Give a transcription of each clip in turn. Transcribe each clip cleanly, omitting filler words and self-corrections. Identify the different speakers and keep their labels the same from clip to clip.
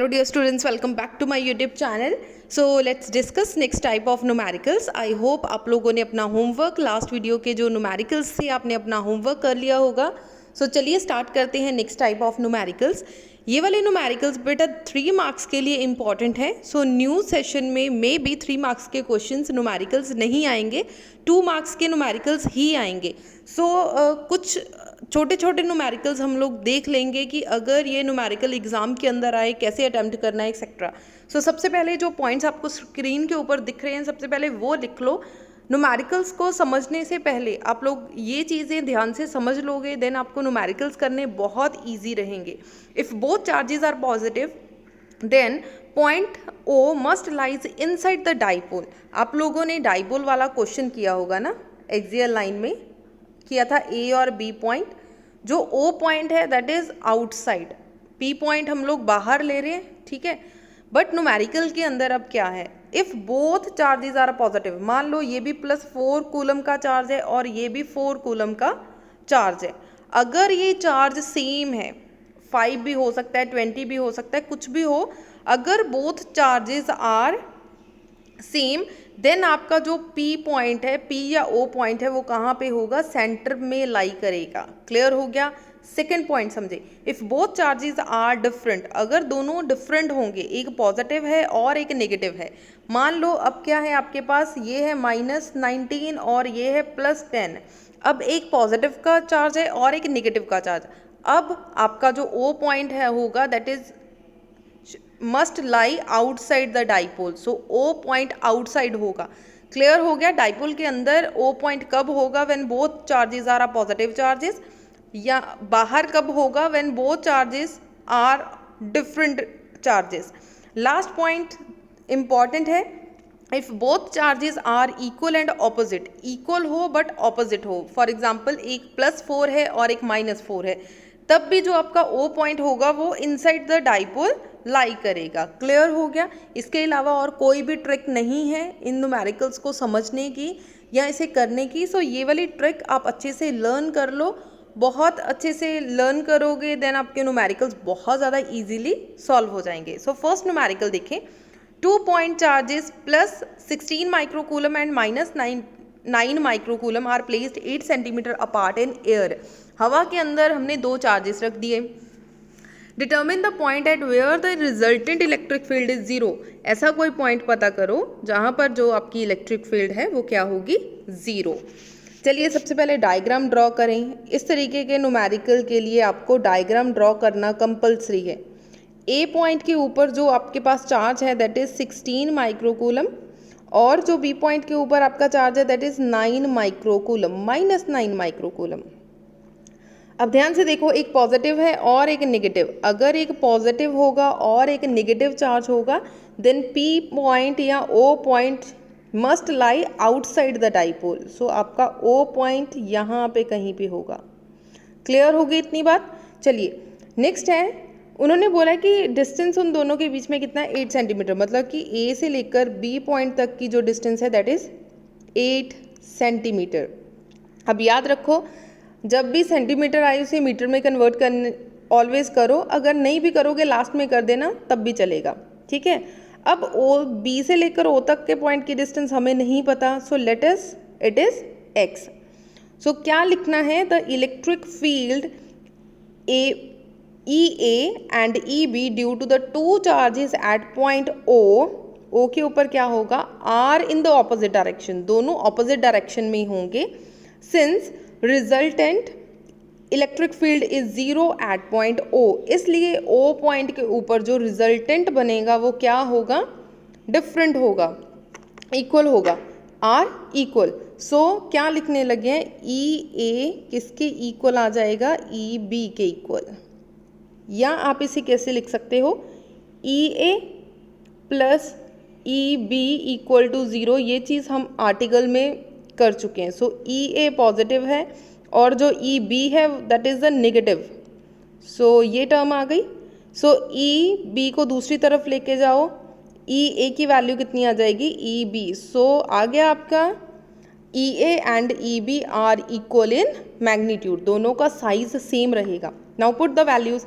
Speaker 1: Hello dear students, welcome back to my YouTube channel. So let's discuss next type of numericals. I hope आप लोगों ने अपना homework last video के जो numericals थे आपने अपना होमवर्क कर लिया होगा. So चलिए स्टार्ट करते हैं नेक्स्ट टाइप ऑफ numericals. ये वाले numericals बेटा 3 मार्क्स के लिए इम्पॉर्टेंट है. सो न्यू सेशन में मे बी 3 मार्क्स के क्वेश्चंस numericals नहीं आएंगे, 2 मार्क्स के numericals ही आएंगे. सो कुछ छोटे छोटे न्यूमेरिकल्स हम लोग देख लेंगे कि अगर ये न्यूमेरिकल एग्जाम के अंदर आए कैसे अटेम्प्ट करना है एक्सेट्रा. सो सबसे पहले जो पॉइंट्स आपको स्क्रीन के ऊपर दिख रहे हैं सबसे पहले वो लिख लो. न्यूमेरिकल्स को समझने से पहले आप लोग ये चीज़ें ध्यान से समझ लोगे, देन आपको न्यूमेरिकल्स करने बहुत ईजी रहेंगे. If both charges are positive then point O must lies inside the dipole. आप लोगों ने डाइपोल वाला क्वेश्चन किया होगा ना, एक्सियल लाइन में किया था. ए और बी पॉइंट, जो ओ पॉइंट है that is outside, P point हम लोग बाहर ले रहे हैं, ठीक है. बट न्यूमेरिकल के अंदर अब क्या है, if both charges are positive, मान लो ये भी +4 कूलम का चार्ज है और ये भी 4 कूलम का चार्ज है. अगर ये चार्ज सेम है, 5 भी हो सकता है, 20 भी हो सकता है, कुछ भी हो, अगर both charges are same then आपका जो P पॉइंट है, P या O पॉइंट है, वो कहाँ पे होगा, सेंटर में लाई करेगा. क्लियर हो गया. सेकेंड पॉइंट समझे, if both charges are different, अगर दोनों डिफरेंट होंगे, एक पॉजिटिव है और एक नेगेटिव है. मान लो अब क्या है आपके पास, ये है -19 और ये है +10. अब एक पॉजिटिव का चार्ज है और एक नेगेटिव का चार्ज. अब आपका जो O पॉइंट है होगा that is must lie outside the dipole. So O point outside होगा. क्लियर हो गया. डाइपोल के अंदर ओ पॉइंट कब होगा, when both charges are positive charges, या बाहर कब होगा, when both charges are different charges. Last point important है, if both charges are equal and opposite, equal हो बट ऑपोजिट हो. फॉर एग्जाम्पल एक +4 है और एक -4 है, तब भी जो आपका O पॉइंट होगा वो इनसाइड द डाइपोल लाई करेगा. क्लियर हो गया. इसके अलावा और कोई भी ट्रिक नहीं है इन न्यूमेरिकल्स को समझने की या इसे करने की. सो ये वाली ट्रिक आप अच्छे से लर्न कर लो. बहुत अच्छे से लर्न करोगे देन आपके न्यूमेरिकल्स बहुत ज़्यादा इजीली सॉल्व हो जाएंगे. सो फर्स्ट न्यूमेरिकल देखें. 2 point charges +16 microcoulomb and -9 microcoulomb are placed 8 centimetre apart in air. हवा के अंदर हमने 2 चार्जेस रख दिए. Determine the point at where the resultant electric field is 0. ऐसा कोई पॉइंट पता करो जहाँ पर जो आपकी इलेक्ट्रिक फील्ड है वो क्या होगी, 0. चलिए सबसे पहले डायग्राम ड्रॉ करें. इस तरीके के न्यूमेरिकल के लिए आपको डायग्राम ड्रॉ करना कंपलसरी है. ए पॉइंट के ऊपर जो आपके पास चार्ज है दैट इज 16 माइक्रोकूलम और जो बी पॉइंट के ऊपर आपका चार्ज है दैट इज 9 माइक्रोकूलम, -9 माइक्रोकूलम. अब ध्यान से देखो, एक पॉजिटिव है और एक नेगेटिव. अगर एक पॉजिटिव होगा और एक नेगेटिव चार्ज होगा देन P पॉइंट या O point must lie outside the dipole. So आपका O पॉइंट यहाँ पे कहीं पे होगा. क्लियर होगी इतनी बात. चलिए नेक्स्ट है, उन्होंने बोला कि डिस्टेंस उन दोनों के बीच में कितना है, 8 सेंटीमीटर. मतलब कि A से लेकर B पॉइंट तक की जो डिस्टेंस है दैट इज 8 सेंटीमीटर. अब याद रखो, जब भी सेंटीमीटर आए उसे मीटर में कन्वर्ट करने ऑलवेज करो. अगर नहीं भी करोगे लास्ट में कर देना तब भी चलेगा, ठीक है. अब B से लेकर O तक के पॉइंट की डिस्टेंस हमें नहीं पता. So let us it is x. So क्या लिखना है, the electric field EA and EB due to the 2 charges at point O के ऊपर क्या होगा, are in the opposite direction, दोनों ऑपोजिट डायरेक्शन में होंगे. Since resultant electric field is 0 at point O, इसलिए O पॉइंट के ऊपर जो रिजल्टेंट बनेगा वो क्या होगा, डिफरेंट होगा, इक्वल होगा, आर इक्वल. सो क्या लिखने लगे हैं, EA किसके इक्वल आ जाएगा, EB के इक्वल. या आप इसे कैसे लिख सकते हो, EA + EB = 0. ये चीज़ हम आर्टिकल में कर चुके हैं. सो EA पॉजिटिव है और जो EB है दैट इज़ द नेगेटिव. सो ये टर्म आ गई. सो EB को दूसरी तरफ लेके जाओ, EA की वैल्यू कितनी आ जाएगी, EB. सो आ गया आपका EA and EB are equal in magnitude, दोनों का साइज सेम रहेगा. Now put the values.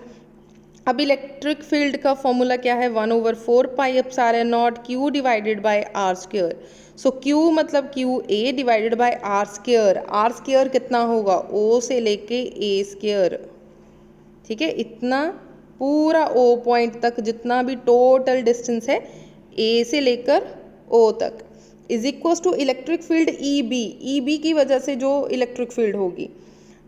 Speaker 1: अब इलेक्ट्रिक फील्ड का फॉर्मूला क्या है, 1/4πε0 Q divided by r square. So Q मतलब QA divided by r square. R square कितना होगा, O से लेके A स्क्र, ठीक है। इतना पूरा O पॉइंट तक जितना भी टोटल डिस्टेंस है A से लेकर O तक is equal to electric field EB। EB की वजह से जो इलेक्ट्रिक फील्ड होगी,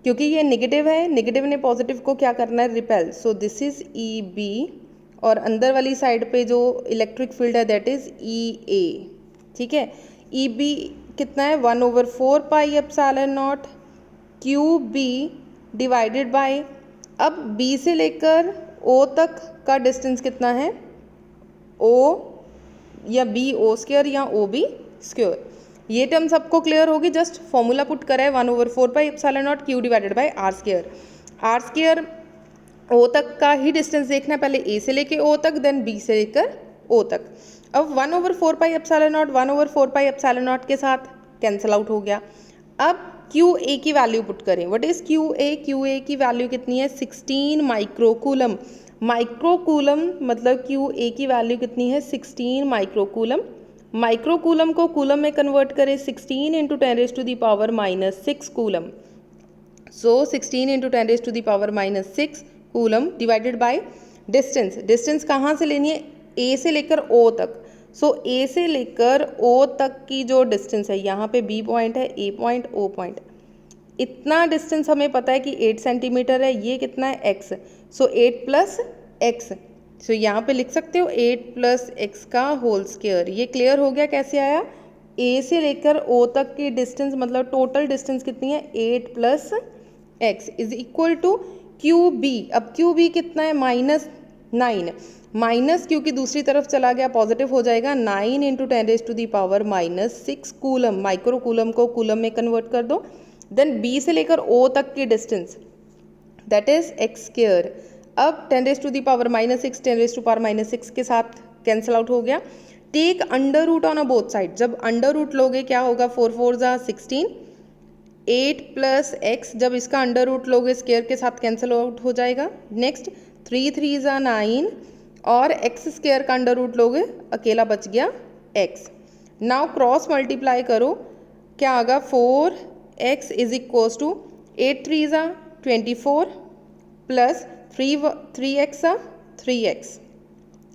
Speaker 1: क्योंकि ये नेगेटिव है, नेगेटिव ने पॉजिटिव को क्या करना है, repel. So this is EB और अंदर वाली साइड पे जो इलेक्ट्रिक फील्ड है दैट इज EA, ठीक है। EB कितना है, 1/4πε0 QB डिवाइडेड बाय, अब B से लेकर O तक का डिस्टेंस कितना है, O या B O स्क्वायर या OB स्क्वायर। ये टर्म सबको क्लियर होगी, जस्ट फॉर्मूला पुट करा है 1/4πε0 Q divided by r square. R square O तक का ही डिस्टेंस देखना है, पहले A से लेके O तक, देन B से लेकर O तक। अब 1/4πε0 1/4πε0 के साथ कैंसिल आउट हो गया। अब QA की वैल्यू पुट करें, व्हाट इज QA, QA की वैल्यू कितनी है, 16 माइक्रोकूलम। माइक्रोकूलम मतलब QA की वैल्यू कितनी है, 16 माइक्रोकूलम। माइक्रोकूलम को कूलम में कन्वर्ट करें, 16 × 10⁻⁻6 coulomb. So 16 × 10⁻⁻6 coulomb divided by distance. Distance कहाँ से लेनी है, A से लेकर O तक। सो A से लेकर O तक की जो डिस्टेंस है, यहाँ पे B पॉइंट है, A पॉइंट, O पॉइंट, इतना डिस्टेंस हमें पता है कि 8 सेंटीमीटर है। ये कितना है, x। सो 8 + x, सो यहाँ पे लिख सकते हो 8 + x का होल स्क्वायर। ये क्लियर हो गया कैसे आया, A से लेकर O तक की डिस्टेंस मतलब टोटल डिस्टेंस कितनी है, 8 + x is equal to QB। अब QB कितना है, -9, माइनस क्योंकि दूसरी तरफ चला गया पॉजिटिव हो जाएगा, 9 × 10⁻⁻6 कूलम। माइक्रोकूलम को कूलम में कन्वर्ट कर दो। देन B से लेकर O तक की डिस्टेंस दैट इज x²। अब 10⁻⁻6 10⁻⁻6 के साथ कैंसिल आउट हो गया। Take under root on a both side, जब अंडर रूट लोगे क्या होगा, 4 4 = 16, 8 + x, जब इसका अंडर रूट लोगे स्क्वायर के साथ कैंसिल आउट हो जाएगा। नेक्स्ट 3 3 = 9 और x² का अंडर रूट लोगे, अकेला बच गया x। नाउ क्रॉस मल्टीप्लाई करो, क्या आएगा, 4x is equals to 8 3 = 24 plus 3x 3x।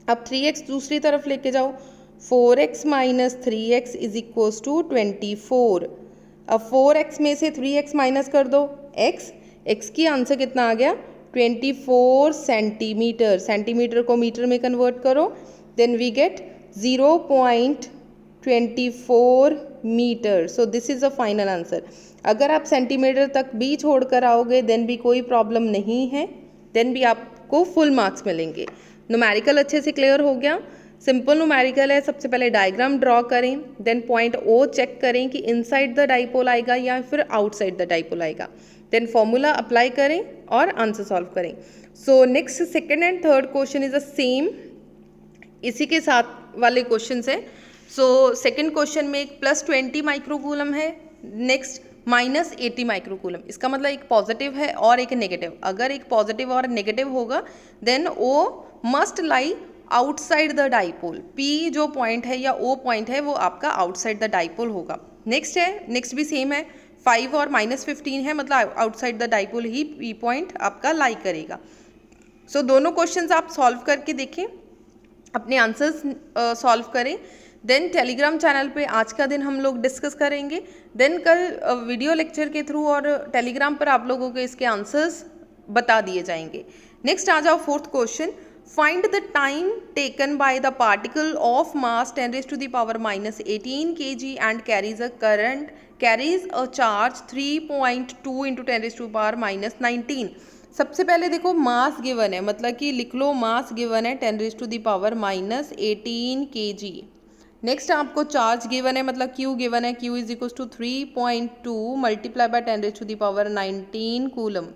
Speaker 1: अब 3x दूसरी तरफ लेके जाओ, 4x - 3x is equals to 24। अब 4x में से 3x माइनस कर दो, x की आंसर कितना आ गया, 24 सेंटीमीटर। सेंटीमीटर को मीटर में कन्वर्ट करो, then we get 0.24 metre. So this is a final answer. अगर आप सेंटीमीटर तक भी छोड़कर आओगे देन भी कोई प्रॉब्लम नहीं है, देन भी आपको फुल मार्क्स मिलेंगे। न्यूमेरिकल अच्छे से क्लियर हो गया। सिंपल न्यूमेरिकल है, सबसे पहले डायग्राम ड्रॉ करें, देन पॉइंट O चेक करें कि इनसाइड द डाइपोल आएगा या फिर आउटसाइड द डाइपोल आएगा, देन फॉर्मूला अप्लाई करें और आंसर सॉल्व करें। So next second and third question is the same, इसी के साथ वाले क्वेश्चन है। सो सेकेंड क्वेश्चन में एक +20 माइक्रोकूलम है, नेक्स्ट -80 माइक्रोकूलम। इसका मतलब एक पॉजिटिव है और एक नेगेटिव। अगर एक पॉजिटिव और नेगेटिव होगा then O must lie outside the dipole. P जो पॉइंट है या O पॉइंट है वो आपका आउटसाइड द डाइपोल होगा। नेक्स्ट है, नेक्स्ट भी सेम है, 5 और -15 है, मतलब आउटसाइड द डाइपोल ही P पॉइंट आपका लाई करेगा। सो दोनों क्वेश्चंस आप सॉल्व करके देखें, अपने आंसर्स सॉल्व करें, देन टेलीग्राम चैनल पे आज का दिन हम लोग डिस्कस करेंगे। देन कल वीडियो लेक्चर के थ्रू और टेलीग्राम पर आप लोगों के इसके आंसर्स बता दिए जाएंगे। नेक्स्ट आ जाओ fourth question, find the time taken by the particle of mass 10⁻⁻18 kg and carries a charge 3.2 × 10⁻⁻19। सबसे पहले देखो मास गिवन है, मतलब कि लिख लो मास गिवन है 10⁻⁻18 kg। नेक्स्ट आपको चार्ज गिवन है, मतलब Q गिवन है, Q is equal to 3.2 × 10⁻19 coulomb.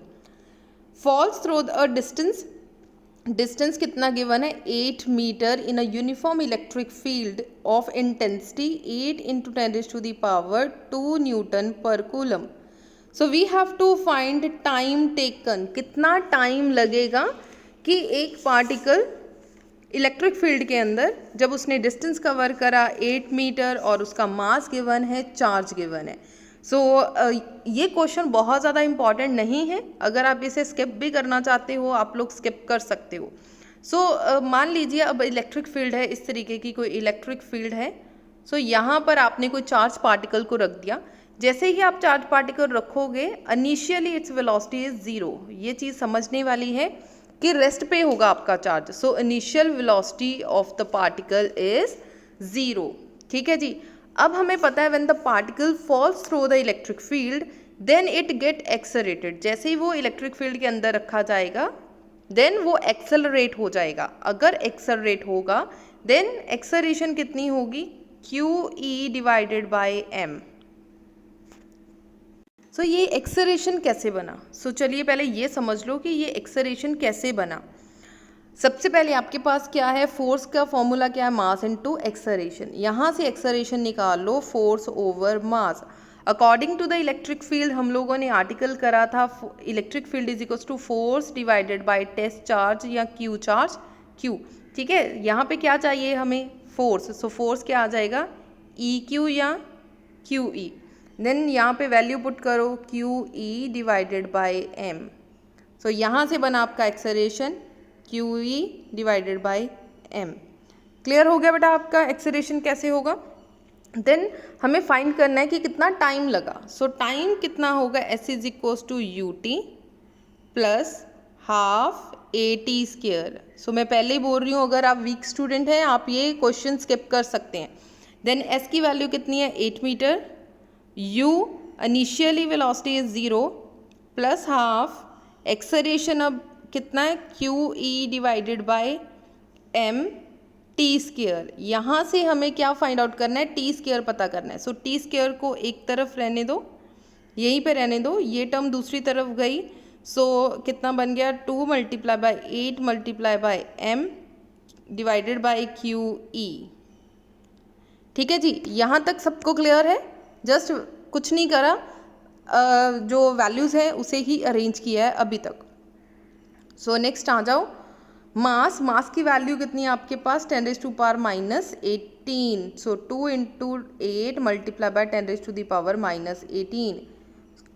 Speaker 1: Falls through a distance, distance कितना गिवन है, 8 metre in a uniform electric field of intensity 8 × 10⁻2 newton per coulomb. So we have to find time taken, कितना time लगेगा कि एक particle electric field के अंदर जब उसने डिस्टेंस कवर करा 8 मीटर और उसका मास गिवन है, चार्ज गिवन है। सो ये क्वेश्चन बहुत ज़्यादा इम्पॉर्टेंट नहीं है, अगर आप इसे स्किप भी करना चाहते हो आप लोग स्किप कर सकते हो। सो मान लीजिए अब इलेक्ट्रिक फील्ड है, इस तरीके की कोई इलेक्ट्रिक फील्ड है। सो यहाँ पर आपने कोई चार्ज पार्टिकल को रख दिया। जैसे ही आप चार्ज पार्टिकल रखोगे इनिशियली इट्स वेलोसिटी इज 0। ये चीज़ समझने वाली है कि रेस्ट पे होगा आपका charge. So initial velocity of the particle is 0। ठीक है जी। अब हमें पता है when the particle falls through the electric field then it get accelerated. जैसे ही वो इलेक्ट्रिक फील्ड के अंदर रखा जाएगा देन वो एक्सेलरेट हो जाएगा। अगर एक्सेलरेट होगा देन एक्सेलरेशन कितनी होगी, QE डिवाइडेड बाय M। सो ये एक्सेलरेशन कैसे बना? सो चलिए पहले ये समझ लो कि ये एक्सेलरेशन कैसे बना। सबसे पहले आपके पास क्या है, फोर्स का फॉर्मूला क्या है, मास इनटू एक्सेलरेशन। यहाँ से एक्सेलरेशन निकाल लो, force over mass. According to the electric field हम लोगों ने आर्टिकल करा था electric field is equals to force divided by test charge या क्यू चार्ज, क्यू। ठीक है, यहाँ पे क्या चाहिए हमें, फोर्स। सो फोर्स क्या आ जाएगा, EQ या QE। देन यहाँ पे वैल्यू पुट करो QE डिवाइडेड बाय M। सो यहाँ से बना आपका acceleration QE divided by M। Clear हो गया बेटा आपका एक्सेलरेशन कैसे होगा। देन हमें फाइंड करना है कि कितना टाइम लगा। सो टाइम कितना होगा, S is equals to UT plus half AT square. So मैं पहले ही बोल रही हूँ अगर आप वीक स्टूडेंट हैं आप ये क्वेश्चन स्किप कर सकते हैं। देन S की वैल्यू कितनी है, 8 metre. U initially velocity is 0 plus half acceleration अब कितना है, QE divided by M t square. यहाँ से हमें क्या फाइंड आउट करना है, टी स्क्वायर पता करना है। सो टी स्क्वायर को एक तरफ रहने दो, यहीं पे रहने दो, ये टर्म दूसरी तरफ गई। सो कितना बन गया, 2 multiply by 8 multiply by M divided by QE। ठीक है जी, यहाँ तक सबको क्लियर है। जस्ट कुछ नहीं करा, जो वैल्यूज़ हैं उसे ही अरेंज किया है अभी तक। सो नेक्स्ट आ जाओ, मास की वैल्यू कितनी है आपके पास, 10⁻−18। सो 2 × 8 मल्टीप्लाई बाय 10⁻−18।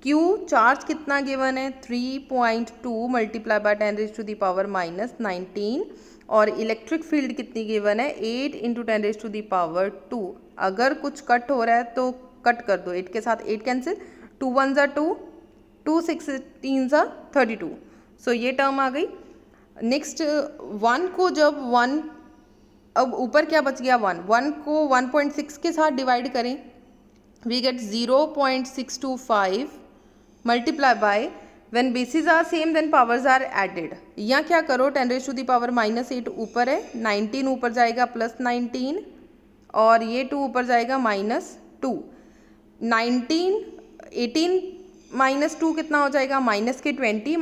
Speaker 1: क्यू चार्ज कितना गिवन है, 3.2 मल्टीप्लाई बाय 10⁻−19। और इलेक्ट्रिक फील्ड कितनी गिवन है, 8 × 10⁻²। अगर कुछ कट हो रहा है तो कट कर दो, 8 के साथ 8 कैंसिल, 2 1 ज़ा 2, 2 6 3 ज़ा 32। सो ये टर्म आ गई। नेक्स्ट 1 को जब 1, अब ऊपर क्या बच गया 1 को 1.6 के साथ डिवाइड करें, we get 0.625 multiply by, when basis are same then powers are added. यहाँ क्या करो, 10⁻8 ऊपर है, 19 ऊपर जाएगा प्लस 19 और ये 2 ऊपर जाएगा -2। 18 -2 कितना हो जाएगा, -20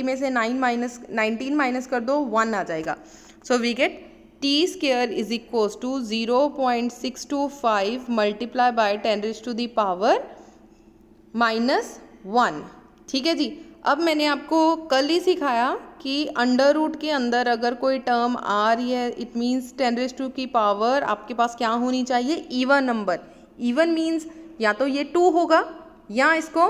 Speaker 1: में से 19 माइनस कर दो, 1 आ जाएगा। So we get t square is equals to 0.625 multiply by 10⁻⁻1। ठीक है जी। अब मैंने आपको कल ही सिखाया कि अंडर रूट के अंदर अगर कोई टर्म आ रही है इट मीन्स 10⁻² की पावर आपके पास क्या होनी चाहिए, इवन नंबर। इवन मीन्स या तो ये 2 होगा या इसको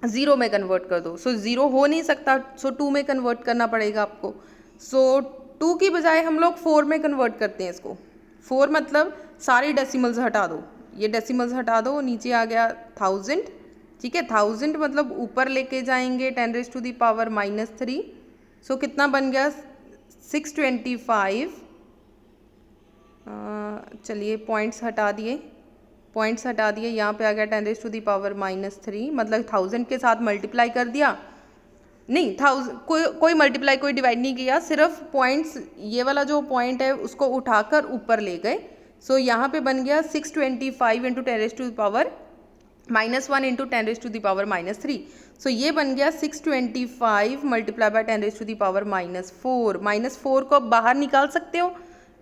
Speaker 1: 0 में कन्वर्ट कर दो। सो 0 हो नहीं सकता, सो 2 में कन्वर्ट करना पड़ेगा आपको। सो 2 की बजाय हम लोग 4 में कन्वर्ट करते हैं इसको। 4 मतलब सारी डेसिमल्स हटा दो, ये डेसिमल्स हटा दो, नीचे आ गया 1000। ठीक है, 1000 मतलब ऊपर लेके जाएंगे 10⁻⁻3। सो कितना बन गया, 625। चलिए पॉइंट्स हटा दिए, यहाँ पे आ गया 10⁻⁻3, मतलब 1000 के साथ मल्टीप्लाई कर दिया। नहीं, कोई मल्टीप्लाई कोई डिवाइड नहीं किया, सिर्फ पॉइंट्स, ये वाला जो पॉइंट है उसको उठाकर ऊपर ले गए। सो यहाँ पे बन गया 625 × 10⁻⁻1 × 10⁻⁻3। सो ये बन गया 625 मल्टीप्लाई बाय 10⁻⁻4। -4 को आप बाहर निकाल सकते हो,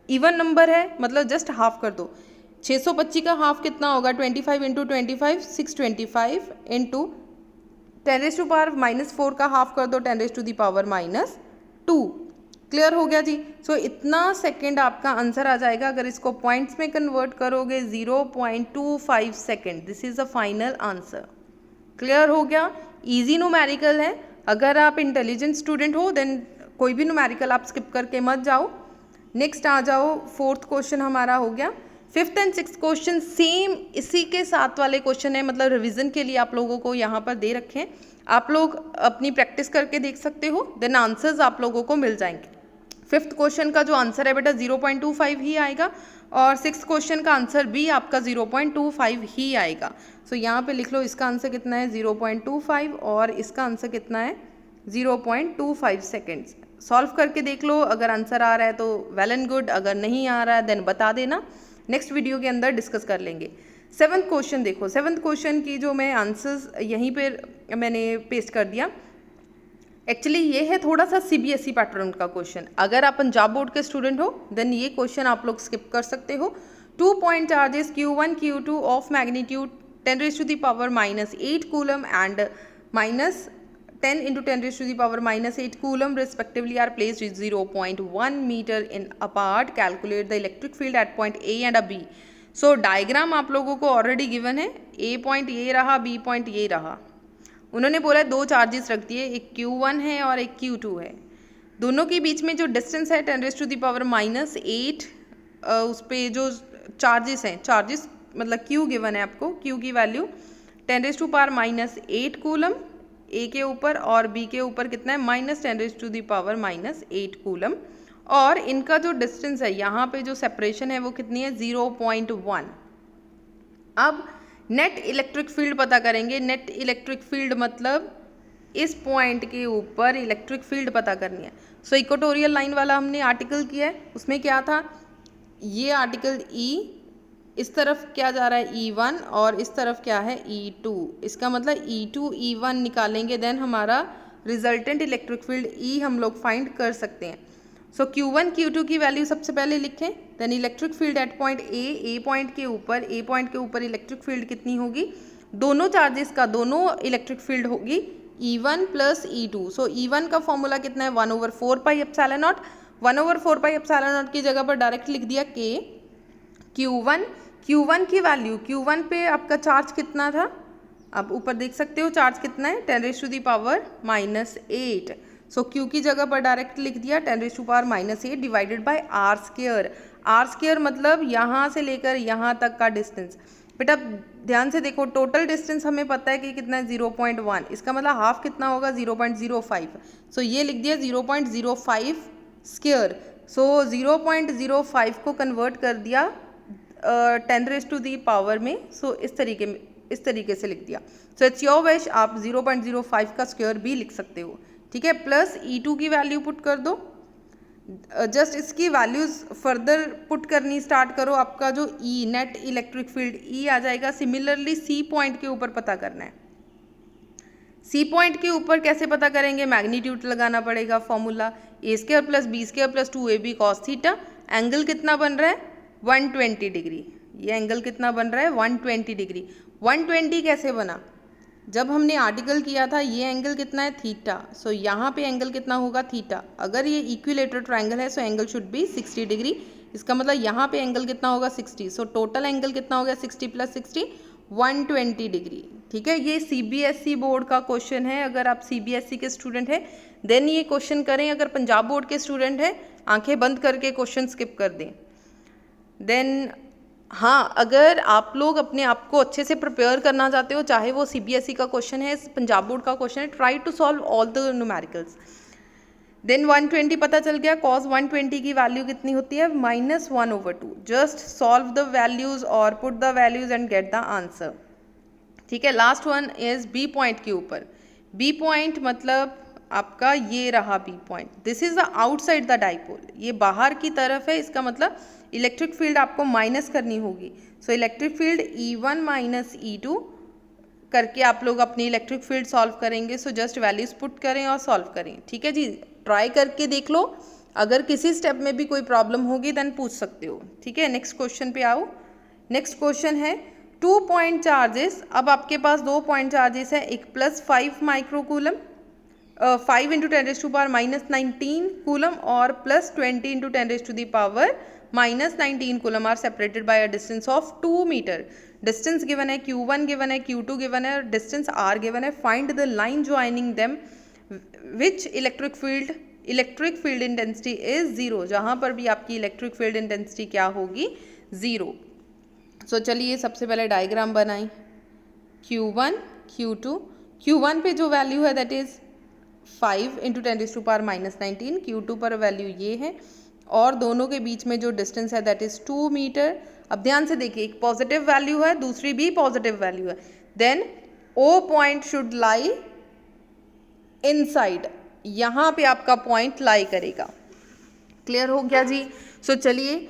Speaker 1: इवन नंबर है मतलब जस्ट हाफ कर दो। 625 का हाफ कितना होगा, 25 × 25 625 × 10⁻⁻4 का हाफ कर दो 10⁻⁻⁻। 2। क्लियर हो गया जी। सो इतना सेकंड आपका आंसर आ जाएगा। अगर इसको पॉइंट्स में कन्वर्ट करोगे 0.25 second, this is the final answer. Clear हो गया। इजी न्यूमेरिकल है। अगर आप इंटेलिजेंट स्टूडेंट हो देन कोई भी न्यूमेरिकल आप स्किप करके मत जाओ। नेक्स्ट आ जाओ, फोर्थ क्वेश्चन हमारा हो गया। Fifth and six question same इसी के साथ वाले क्वेश्चन है, मतलब रिवीजन के लिए आप लोगों को यहाँ पर दे रखे हैं। आप लोग अपनी प्रैक्टिस करके देख सकते हो, देन आंसर्स आप लोगों को मिल जाएंगे। फिफ्थ क्वेश्चन का जो आंसर है बेटा 0.25 ही आएगा, और सिक्स क्वेश्चन का आंसर भी आपका 0.25 ही आएगा। सो यहाँ पे लिख लो, इसका आंसर कितना है 0.25 और इसका आंसर कितना है 0.25 सेकेंड्स। सॉल्व करके देख लो, अगर आंसर आ रहा है तो वेल एंड गुड, अगर नहीं आ रहा है देन बता देना, नेक्स्ट वीडियो के अंदर डिस्कस कर लेंगे। सेवन्थ क्वेश्चन देखो, सेवन्थ क्वेश्चन की जो मैं आंसर्स यहीं पे मैंने पेस्ट कर दिया। एक्चुअली ये है थोड़ा सा CBSE पैटर्न का क्वेश्चन। अगर आप पंजाब बोर्ड के स्टूडेंट हो देन ये क्वेश्चन आप लोग स्किप कर सकते हो। 2 point charges Q1 Q2 of magnitude 10⁻⁻8 coulomb and -10 × 10⁻⁻8 coulomb respectively are placed 0.1 meter in apart. Calculate the electric field at point A and B. So diagram आप लोगों को ऑलरेडी गिवन है। A पॉइंट ये रहा, B point ये रहा। उन्होंने बोला दो चार्जेस रख दिए, एक Q1 है और एक Q2 है। दोनों के बीच में जो डिस्टेंस है 10⁻⁻8, उस पर जो चार्जेस हैं, चार्जेस मतलब Q गिवन है आपको, Q की वैल्यू 10⁻⁻8 कूलम A के ऊपर, और B के ऊपर कितना है -10⁻⁻8 कूलम। और इनका जो डिस्टेंस है यहाँ पे जो सेपरेशन है वो कितनी है 0.1। अब नेट इलेक्ट्रिक फील्ड पता करेंगे। नेट इलेक्ट्रिक फील्ड मतलब इस पॉइंट के ऊपर इलेक्ट्रिक फील्ड पता करनी है। सो इक्वेटोरियल लाइन वाला हमने आर्टिकल किया है, उसमें क्या था, ये आर्टिकल E, इस तरफ क्या जा रहा है E1 और इस तरफ क्या है E2। इसका मतलब E2 E1 निकालेंगे देन हमारा रिजल्टेंट इलेक्ट्रिक फील्ड E हम लोग फाइंड कर सकते हैं। सो Q1 Q2 की वैल्यू सबसे पहले लिखें, then electric field at point A point के ऊपर इलेक्ट्रिक फील्ड कितनी होगी, दोनों चार्जेस का दोनों इलेक्ट्रिक फील्ड होगी E1 प्लस E2। सो E1 का फॉर्मूला कितना है 1/4 pi epsilon not. 1/4 pi epsilon not की जगह पर डायरेक्ट लिख दिया K। Q1 की वैल्यू, Q1 पे आपका चार्ज कितना था, आप ऊपर देख सकते हो चार्ज कितना है 10⁻⁻8। सो Q की जगह पर डायरेक्ट लिख दिया 10⁻⁻8 divided by R square. R square मतलब यहाँ से लेकर यहाँ तक का डिस्टेंस। बेटा ध्यान से देखो, टोटल डिस्टेंस हमें पता है कि कितना है 0.1, इसका मतलब हाफ कितना होगा 0.05। सो ये लिख दिया 0.05 स्क्वायर। सो 0.05 को कन्वर्ट कर दिया 10⁻⁻ में। सो इस तरीके से लिख दिया। सो इट्स योर विश, आप 0.05 का स्क्वायर भी लिख सकते हो, ठीक है। प्लस E2 की वैल्यू पुट कर दो, जस्ट इसकी वैल्यूज फर्दर पुट करनी स्टार्ट करो। आपका जो E net electric field E आ जाएगा। सिमिलरली C पॉइंट के ऊपर पता करना है। C पॉइंट के ऊपर कैसे पता करेंगे, मैग्नीट्यूड लगाना पड़ेगा, formula A² + B² + 2AB cos theta. Angle कितना बन रहा है 120 डिग्री। ये एंगल कितना बन रहा है 120 डिग्री। 120 कैसे बना, जब हमने आर्टिकल किया था ये एंगल कितना है थीटा। सो यहाँ पे एंगल कितना होगा थीटा। अगर ये इक्विलेटरल ट्रायंगल है so angle should be 60 degree. इसका मतलब यहाँ पे एंगल कितना होगा 60। सो टोटल एंगल कितना हो गया 60 + 60 120 डिग्री, ठीक है। ये CBSE बोर्ड का क्वेश्चन है। अगर आप CBSE के स्टूडेंट हैं देन ये क्वेश्चन करें। अगर पंजाब बोर्ड के स्टूडेंट हैं आंखें बंद करके क्वेश्चन स्किप कर दें। देन हाँ, अगर आप लोग अपने आप को अच्छे से प्रिपेयर करना चाहते हो, चाहे वो CBSE का क्वेश्चन है, पंजाब बोर्ड का क्वेश्चन है, try to solve all the numericals. Then 120 पता चल गया। cos 120 की वैल्यू कितनी होती है -1/2। जस्ट सॉल्व द वैल्यूज और put the values and get the answer, ठीक है। Last one is B point के ऊपर। B पॉइंट मतलब आपका ये रहा B point, this is the outside the dipole, ये बाहर की तरफ है। इसका मतलब इलेक्ट्रिक फील्ड आपको माइनस करनी होगी। So electric field E1 - E2 करके आप लोग अपनी इलेक्ट्रिक फील्ड सॉल्व करेंगे। सो जस्ट वैल्यूज पुट करें और सॉल्व करें, ठीक है जी। ट्राई करके देख लो, अगर किसी स्टेप में भी कोई प्रॉब्लम होगी देन पूछ सकते हो, ठीक है। नेक्स्ट क्वेश्चन पे आओ। नेक्स्ट क्वेश्चन है 2 पॉइंट चार्जेस। अब आपके पास 2 पॉइंट चार्जेस है, एक +5 माइक्रोकूलम 5 इंटू 10⁻⁻19 कूलम और plus 20 into 10⁻⁻19 coulomb are separated by a distance of 2 metre. Distance given है, Q1 गिवन है, Q2 गिवन है, डिस्टेंस R गिवन है। Find the line joining them which electric field intensity is 0। जहाँ पर भी आपकी electric field intensity क्या होगी, 0। सो चलिए सबसे पहले डायग्राम बनाएं। Q1 Q2, Q1 पे जो वैल्यू है दैट इज 5 इंटू 10⁻⁻19, Q2 पर वैल्यू ये है और दोनों के बीच में जो डिस्टेंस है दैट इज 2 मीटर। अब ध्यान से देखिए, एक पॉजिटिव वैल्यू है, दूसरी भी पॉजिटिव वैल्यू है, then O point should lie inside, यहाँ पे आपका पॉइंट लाई करेगा। क्लियर हो गया जी। सो चलिए,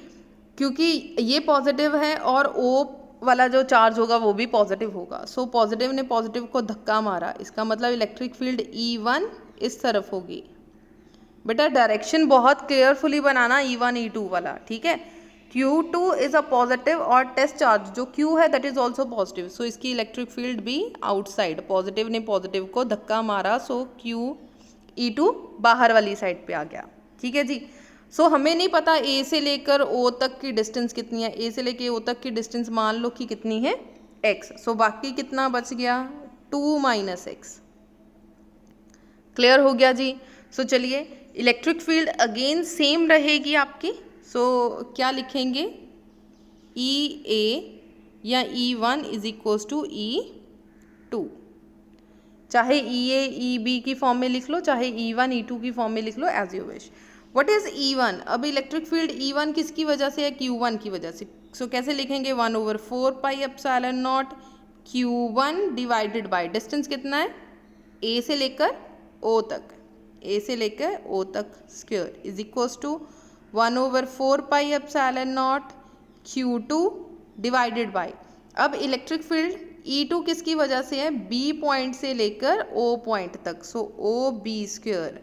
Speaker 1: क्योंकि ये पॉजिटिव है और O वाला जो चार्ज होगा वो भी पॉजिटिव होगा, सो पॉजिटिव ने पॉजिटिव को धक्का मारा, इसका मतलब इलेक्ट्रिक फील्ड E1 इस तरफ होगी। बेटा डायरेक्शन बहुत केयरफुली बनाना, E1 E2 वाला, ठीक है। Q2 इज अ पॉजिटिव और टेस्ट चार्ज जो Q है दैट इज ऑल्सो पॉजिटिव, सो इसकी इलेक्ट्रिक फील्ड भी आउटसाइड, पॉजिटिव ने पॉजिटिव को धक्का मारा, सो E2 बाहर वाली साइड पे आ गया, ठीक है जी। सो हमें नहीं पता A से लेकर O तक की डिस्टेंस कितनी है, A से लेकर O तक की डिस्टेंस मान लो कि कितनी है, x, सो बाकी कितना बच गया, 2 - x। क्लियर हो गया जी। सो चलिए, इलेक्ट्रिक फील्ड अगेन सेम रहेगी आपकी, सो क्या लिखेंगे, EA या E1 is equals to E2, चाहे EA EB की फॉर्म में लिख लो, चाहे E1 E2 की फॉर्म में लिख लो, as you wish. What is E1? अब इलेक्ट्रिक फील्ड E1 किसकी वजह से है, Q1 की वजह से, सो कैसे लिखेंगे, 1/4πε0 Q1 डिवाइडेड बाय डिस्टेंस कितना है, A से लेकर O तक, A से लेकर O तक square is equals to 1/4πε0 Q2 divided by, अब इलेक्ट्रिक फील्ड E2 किसकी वजह से है, B पॉइंट से लेकर O पॉइंट तक, सो OB स्क्वायर।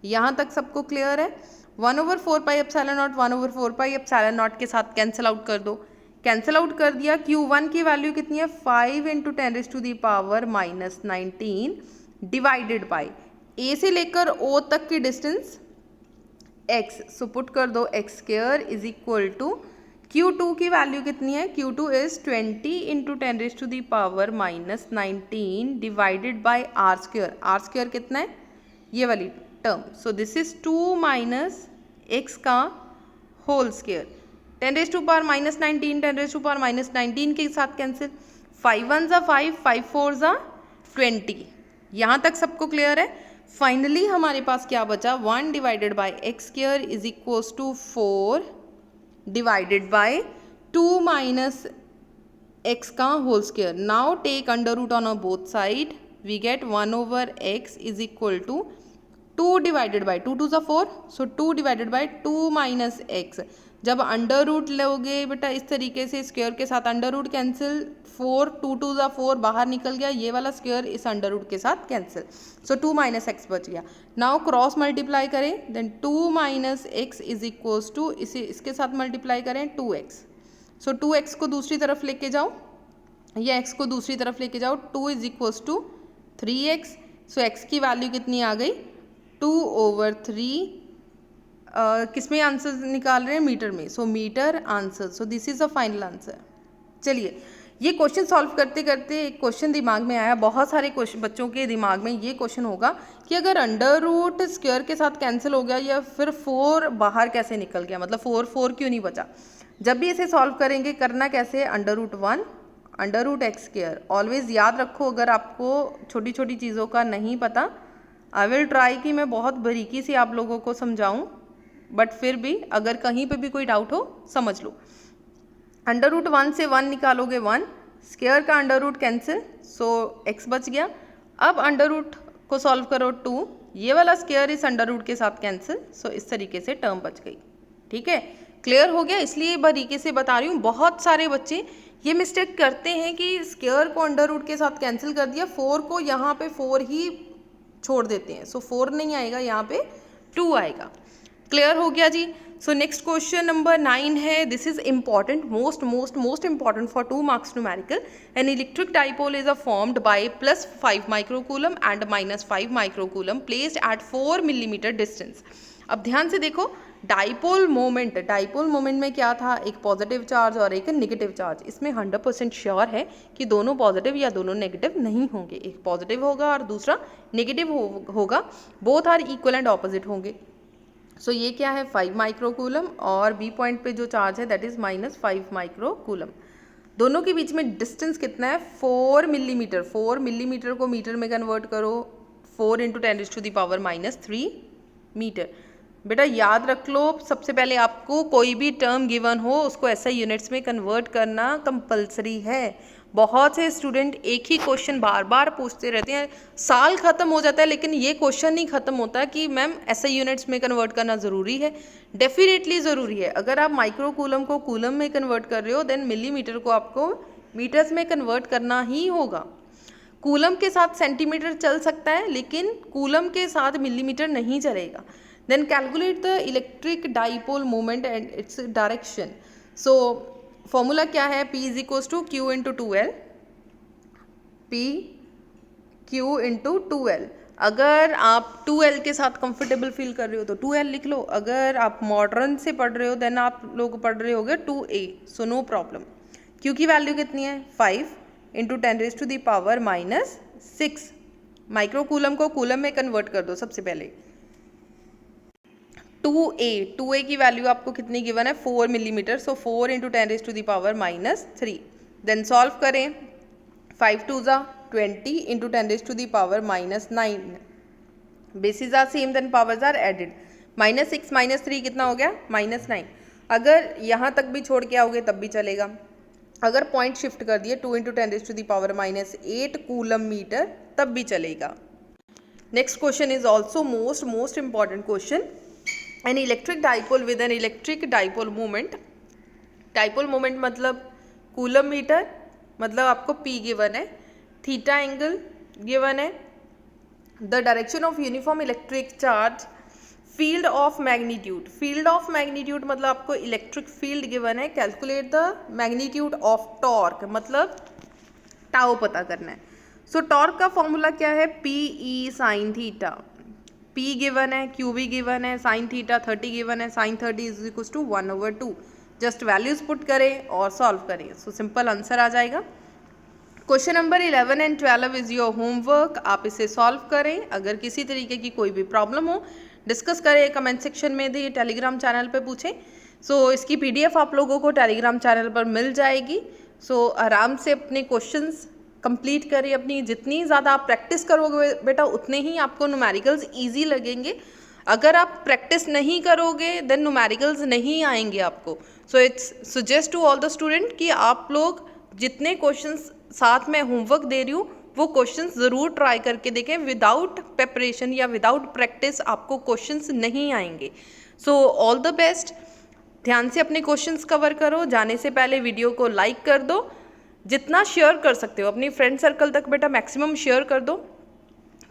Speaker 1: यहाँ तक सबको क्लियर है। 1/4πε0 1/4πε0 के साथ कैंसिल आउट कर दो, कैंसिल आउट कर दिया। Q1 की वैल्यू कितनी है, 5 इंटू 10⁻⁻19 डिवाइडेड बाय A से लेकर O तक की डिस्टेंस x, सो पुट कर दो x square is equal to Q2 की वैल्यू कितनी है, Q2 is 20 into 10⁻⁻19 divided by R square. R square कितना है, ये वाली term, so this is 2 - x का होल स्क्वायर, 10⁻⁻19 10⁻⁻19 के साथ कैंसिल, 5 1 ज़ा 5, 5 4 ज़ा 20। यहाँ तक सबको क्लियर है। फाइनली हमारे पास क्या बचा, 1 divided by x square is equals to 4 divided by 2 - x का whole square. Now take under root on both side, we get 1/x is equal to 2 divided by 2 2 ज़ा 4, सो 2 डिवाइडेड बाय 2 - x। जब under root लोगे बेटा इस तरीके से, square के साथ अंडर रूट कैंसिल, 4 2 2 ज़ा 4 बाहर निकल गया, ये वाला स्क्वायर इस अंडर रूट के साथ कैंसिल, सो 2 - x बच गया। नाउ क्रॉस मल्टीप्लाई करें, then 2 - x is equals to, इसे इसके साथ मल्टीप्लाई करें 2x, सो 2x को दूसरी तरफ लेके जाओ, या x को दूसरी तरफ लेके जाओ, 2 is equals to 3x, so x की वैल्यू कितनी आ गई, 2/3। किस में आंसर निकाल रहे हैं, मीटर में, so metre answer, so this is a final answer. चलिए, ये क्वेश्चन सॉल्व करते करते एक क्वेश्चन दिमाग में आया, बहुत सारे क्वेश्चन बच्चों के दिमाग में ये क्वेश्चन होगा कि अगर अंडर रूट स्क्वायर के साथ कैंसिल हो गया या फिर 4 बाहर कैसे निकल गया, मतलब 4 क्यों नहीं बचा। जब भी इसे सॉल्व करेंगे करना कैसे, √1 √x स्क्वायर। ऑलवेज याद रखो, अगर आपको छोटी छोटी चीज़ों का नहीं पता, आई विल ट्राई कि मैं बहुत बारीकी से आप लोगों को समझाऊं, बट फिर भी अगर कहीं पे भी कोई डाउट हो समझ लो। √1 से 1 निकालोगे 1, स्क्वायर का अंडर रूट कैंसिल, सो x बच गया। अब अंडर रूट को सॉल्व करो 2, ये वाला स्क्वायर इस अंडर रूट के साथ कैंसिल, सो इस तरीके से टर्म बच गई, ठीक है। क्लियर हो गया, इसलिए बारीकी से बता रही हूँ। बहुत सारे बच्चे ये मिस्टेक करते हैं कि स्क्वायर को अंडर रूट के साथ कैंसिल कर दिया, 4 को यहाँ पे 4 ही छोड़ देते हैं, सो 4 नहीं आएगा, यहाँ पे 2 आएगा। क्लियर हो गया जी। सो नेक्स्ट क्वेश्चन नंबर 9 है, this is important, most important for 2 marks numerical. An electric dipole is formed by +5 microcoulomb and -5 microcoulomb placed at 4 millimetre distance. अब ध्यान से देखो, डाइपोल मोमेंट में क्या था, एक पॉजिटिव चार्ज और एक नेगेटिव चार्ज. इसमें 100% श्योर है कि दोनों पॉजिटिव या दोनों नेगेटिव नहीं होंगे, एक पॉजिटिव होगा और दूसरा नेगेटिव होगा. Both are equal and opposite होंगे. सो ये क्या है, 5 माइक्रोकूलम और बी पॉइंट पे जो चार्ज है दैट इज -5 माइक्रोकूलम. दोनों के बीच में डिस्टेंस कितना है, 4 मिलीमीटर. 4 मिलीमीटर को मीटर में कन्वर्ट करो, 4 × 10⁻³ मीटर. बेटा याद रख लो, सबसे पहले आपको कोई भी टर्म गिवन हो उसको ऐसा यूनिट्स में कन्वर्ट करना कंपलसरी है. बहुत से स्टूडेंट एक ही क्वेश्चन बार बार पूछते रहते हैं, साल ख़त्म हो जाता है लेकिन ये क्वेश्चन नहीं ख़त्म होता कि मैम ऐसे यूनिट्स में कन्वर्ट करना ज़रूरी है. डेफिनेटली ज़रूरी है. अगर आप माइक्रोकूलम को कूलम में कन्वर्ट कर रहे हो देन मिलीमीटर को आपको मीटर्स में कन्वर्ट करना ही होगा. कूलम के साथ सेंटीमीटर चल सकता है लेकिन कूलम के साथ मिलीमीटर नहीं चलेगा. Then calculate the electric dipole moment and its direction. So formula क्या है, P = Q × 2L. P Q × 2L. अगर आप 2L के साथ कंफर्टेबल फील कर रहे हो तो 2L लिख लो. अगर आप मॉडर्न से पढ़ रहे हो देन आप लोग पढ़ रहे होगे 2A. So no problem. Q की वैल्यू कितनी है, 5 × 10⁻⁻6. माइक्रोकूलम को कूलम में कन्वर्ट कर दो सबसे पहले. 2A की वैल्यू आपको कितनी गिवन है, 4 मिलीमीटर. सो 4 × 10⁻³ देन सॉल्व करें. 5 2 ज़ा 20 × 10⁻⁹. Basis are same then powers are added. -6 -3 कितना हो गया, -9. अगर यहाँ तक भी छोड़ के आओगे तब भी चलेगा. अगर पॉइंट शिफ्ट कर दिए 2 × 10⁻⁸ कूलम मीटर तब भी चलेगा. Next question is also most important question. An electric dipole with an electric dipole moment. Dipole moment मतलब कूलम मीटर, मतलब आपको P गिवन है, थीटा एंगल गिवन है, the direction of uniform electric charge, field of magnitude. Field of magnitude मतलब आपको electric field given है. Calculate the magnitude of torque, मतलब tau पता करना है. सो टॉर्क का फॉर्मूला क्या है, PE sin theta. P given है, Q भी गिवन है, साइन थीटा 30 गिवन है, साइन 30 = 1/2. जस्ट वैल्यूज पुट करें और सॉल्व करें. सो सिंपल आंसर आ जाएगा. Question number 11 and 12 is your homework. आप इसे सॉल्व करें. अगर किसी तरीके की कोई भी प्रॉब्लम हो डिस्कस करें, कमेंट सेक्शन में दिए टेलीग्राम चैनल पे पूछें. सो इसकी PDF आप लोगों को टेलीग्राम चैनल पर मिल जाएगी. सो आराम से अपने क्वेश्चंस कंप्लीट करिए. अपनी जितनी ज़्यादा आप प्रैक्टिस करोगे बेटा उतने ही आपको न्यूमेरिकल्स इजी लगेंगे. अगर आप प्रैक्टिस नहीं करोगे देन न्यूमेरिकल्स नहीं आएंगे आपको. So it's suggest to all the student कि आप लोग जितने क्वेश्चंस साथ में होमवर्क दे रही हूँ वो क्वेश्चंस ज़रूर ट्राई करके देखें. विदाउट प्रिपरेशन या विदाउट प्रैक्टिस आपको क्वेश्चंस नहीं आएंगे. So all the best. ध्यान से अपने क्वेश्चंस कवर करो. जाने से पहले वीडियो को लाइक कर दो. जितना शेयर कर सकते हो अपनी फ्रेंड सर्कल तक बेटा मैक्सिमम शेयर कर दो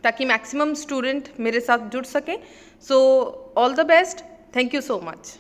Speaker 1: ताकि मैक्सिमम स्टूडेंट मेरे साथ जुड़ सकें. So all the best. Thank you so much.